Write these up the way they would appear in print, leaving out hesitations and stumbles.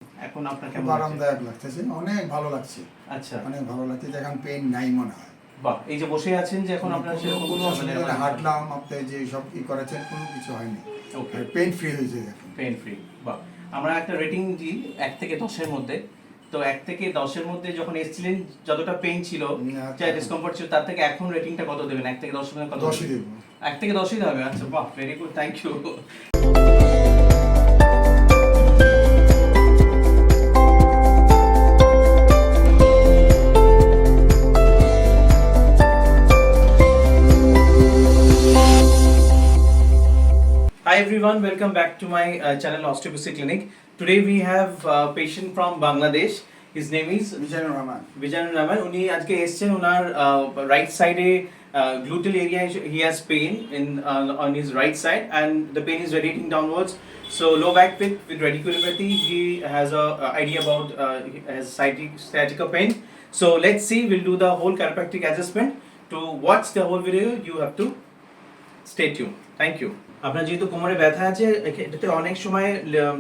এখন আপনার খুব কেমন লাগছে? আরামদায়ক লাগতেছে, অনেক ভালো লাগছে, আচ্ছা, অনেক ভালো লাগছে। এখন পেন নাই মনে হয়। বাহ, এই যে বসে আছেন যে এখন আপনার সেরকম কোনো ঝামেলা অসুবিধা নেই, হয়নি। হাঁটলাম, আপনি যে সব কি করেছেন কোনো কিছু হয়নি, ওকে, পেন ফ্রি হয়েছে এখন। Pain free. বাহ, আমরা একটা রেটিং দিই 1 থেকে 10-এর মধ্যে। তো 1 থেকে 10-এর মধ্যে যখন এসেছিলেন যতটা পেইন ছিল, যা ডিসকমফর্ট ছিল, তার থেকে এখন রেটিংটা কত দেবেন? 1 থেকে 10 পর্যন্ত কত 10ই দেবেন? দেবো। 1 থেকে 10ই দেবে। আচ্ছা, বাহ, very good, thank you. Hi everyone, welcome back to my channel Osteopathy Clinic. Today we have a patient from Bangladesh. His name is Mizanur Rahman. Vijayan Raman. উনি আজকে এসেছেন, ওনার রাইট সাইডে gluteal area he has pain in on his right side, and the pain is radiating downwards. So low back pain with radiculopathy. He has a idea about has sciatica pain. So let's see. We'll do the whole chiropractic adjustment. To watch the whole video, you have to stay tuned. Thank you. আপনার যেহেতু কোমরে ব্যথা আছে, এটাতে অনেক সময়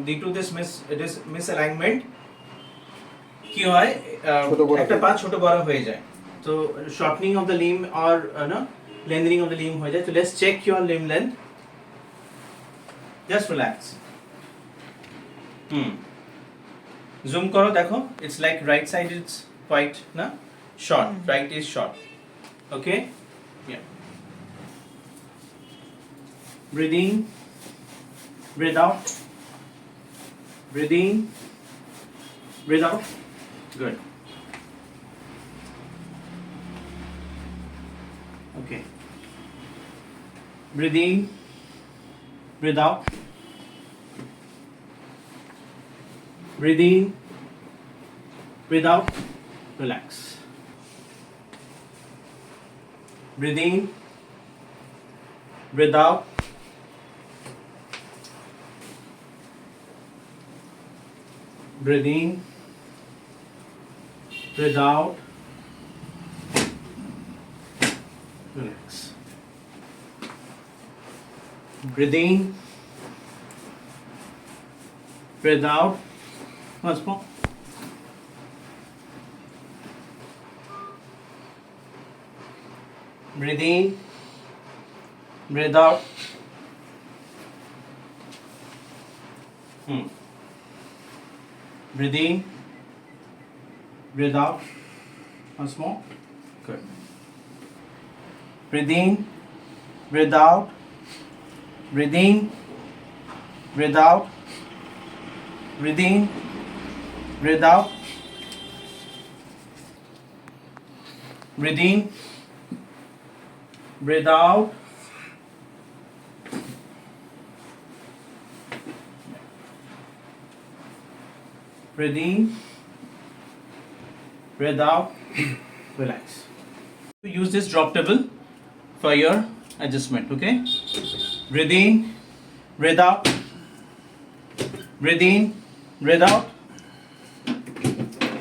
due to this মিসঅ্যালাইনমেন্ট কি হয়, একটা পা ছোট বড় হয়ে যায়। তো shortening of the limb or lengthening of the limb হয়ে যায়। তো let's check your limb length. Just relax. Zoom করো, দেখো, it's like right side is quite না short, right is short. Okay, yeah. Breathe in, breathe out, breathe in, breathe out. Good. Okay. Breathe in, breathe out. Breathe in, breathe out. Relax. Breathe in, breathe out. Breathe in, breathe out, relax. Breathe in, breathe out, once more. Breathe in, breathe out. Breathe in, breathe out. Once more. Good. Breathe in, breathe out. Breathe in, breathe out. Breathe in, breathe out. Breathe in, breathe out. Breathe in, breathe out, relax. Use this drop table for your adjustment, okay? Breathe in, breathe out, breathe in, breathe out,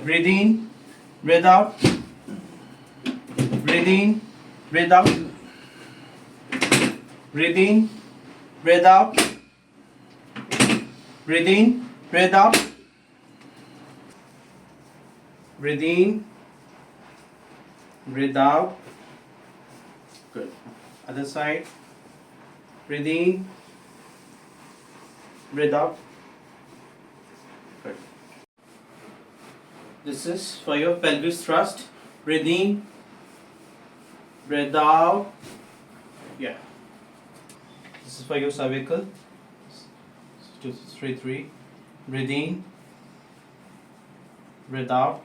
breathe in, breathe out, breathe in, breathe out, breathe in, breathe out, breathe in, breathe out. Breathe in, breathe out. Good. Other side. Breathe in, breathe out. Good. This is for your pelvis thrust. Breathe in, breathe out. Yeah. This is for your cervical. 2, 3, 3. Breathe in, breathe out.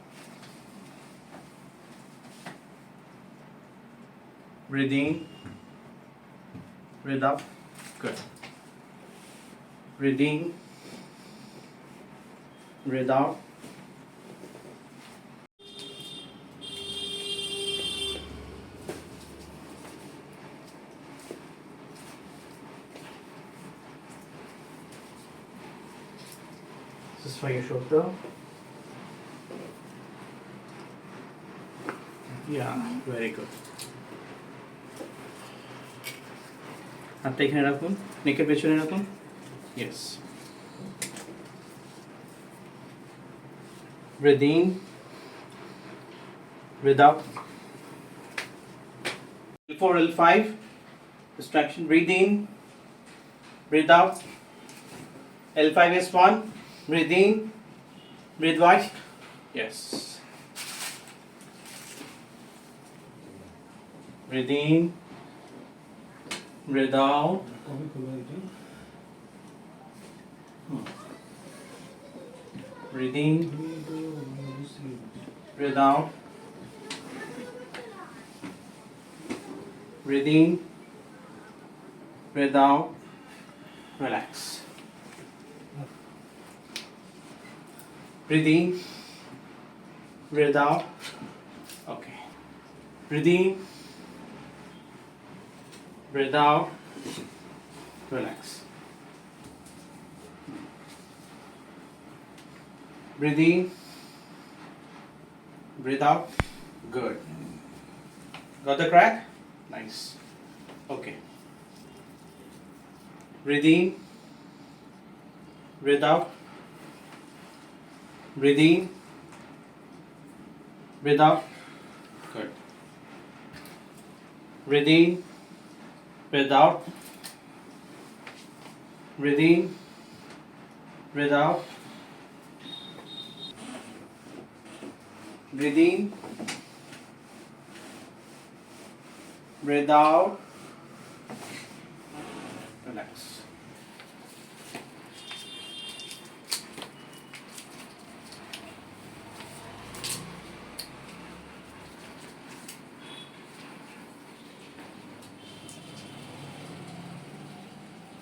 Breathe in, breathe out. Good. Breathe in, breathe out. This is for your shoulder. Yeah, very good. হাতটা এখানে রাখুন, নেকের পেছনে রাখুন। Yes. breathe in, breathe out. L4, L5, distraction, breathe in, breathe out. L5 S1, breathe in, breathe wide. Yes. Breathe in, breathe out. Breathe in, breathe out. Breathe in, breathe out. Relax. Breathe in, breathe out. Okay. Breathe in, breathe out. Relax. Breathe in, breathe out. Good. Got the crack? Nice. Okay. Breathe in, breathe out. Breathe in, breathe out. Good. Breathe in, breathe out. Breathe in, breathe out. Breathe in, breathe out. Relax.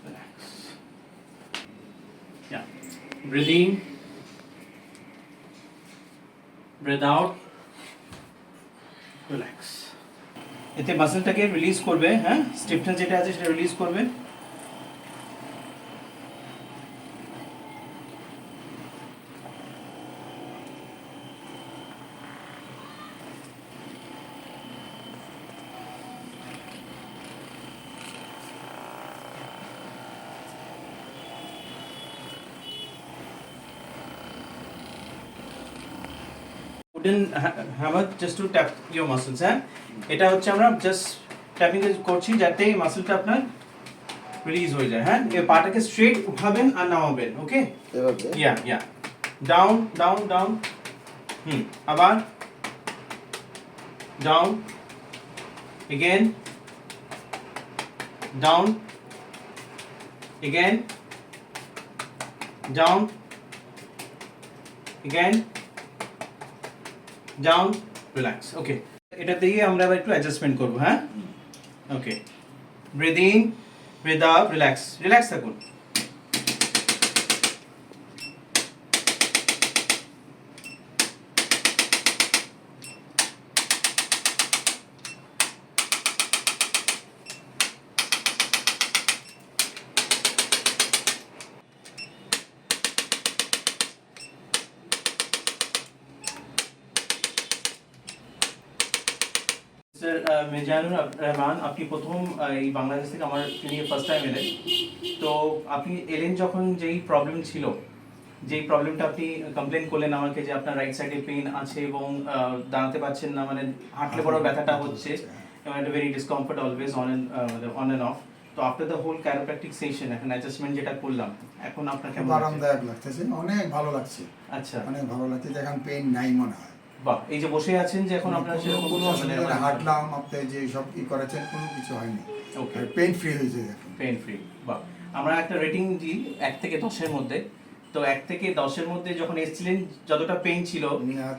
Relax. Yeah. Breathe in, breathe out. Relax. এতে মাসলটাকে release করবে, হ্যাঁ, stiffness যেটা আছে সেটা release করবে। wooden hammer just to tap your muscles, হ্যাঁ, এটা হচ্ছে আমরা জাস্ট ট্যাপিং করছি যাতে মাসলটা আপনার রিলিজ হয়ে যায়, হ্যাঁ। এই পাটাকে স্ট্রেট উঠাবেন আর নামাবেন, ওকে, এভাবে ইয়া ডাউন ডাউন ডাউন, আবার down, again down, again down, again down, relax, okay. এটা দিয়ে আমরা আবার একটু অ্যাডজাস্টমেন্ট করব, হ্যাঁ, okay. Breathe in, breathe out, relax, relax থাকুন। মিজানুর রহমান, আপনি প্রথম এই বাংলাদেশ থেকে আমার ক্লিনিকে ফার্স্ট টাইম এলেন, তো আপনি এলেন যখন যেই প্রবলেম ছিল, যেই প্রবলেমটা আপনি কমপ্লেন করলেন আমাকে যে আপনার রাইট সাইডে পেইন আছে এবং দাঁড়াতে পারছেন না, মানে হাঁটলে বড় ব্যথাটা হচ্ছে এবং একটা very discomfort always on and of. তো আফটার দ্য হোল ক্যারোপ্র্যাকটিক সেশন, এখন অ্যাডজাস্টমেন্ট যেটা করলাম, এখন আপনার কেমন লাগছে? আরামদায়ক লাগতেছে, অনেক ভালো লাগছে, আচ্ছা, অনেক ভালো লাগছে, এখন পেইন নাই মনে হয়। বাহ, এই যে বসে আছেন যে এখন আপনার সেরকম কোনো মানে অসুবিধা নেই, হাঁটলাম, আপনি যে সব কি করেছেন কোনো কিছু হয়নি, ওকে, পেইন ফ্রি হয়েছে এখন। পেইন ফ্রি, বাহ। আমরা একটা রেটিং দিই 1 থেকে 10-এর মধ্যে, তো 1 থেকে 10-এর মধ্যে যখন এসেছিলেন যতটা পেইন ছিল,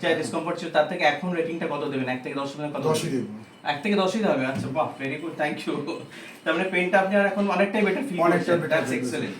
যা ডিসকমফর্ট ছিল, তার থেকে এখন রেটিংটা কত দেবেন? 1 থেকে 10 কত? 10ই দেব। 1 থেকে 10ই দেবে, আচ্ছা, বাহ, ভেরি গুড, থ্যাংক ইউ। তার মানে পেইনটা আপনি আর এখন অনেকটাই বেটার ফিল করছেন, অনেকটা better দ্যাটস feel এক্সেলেন্ট।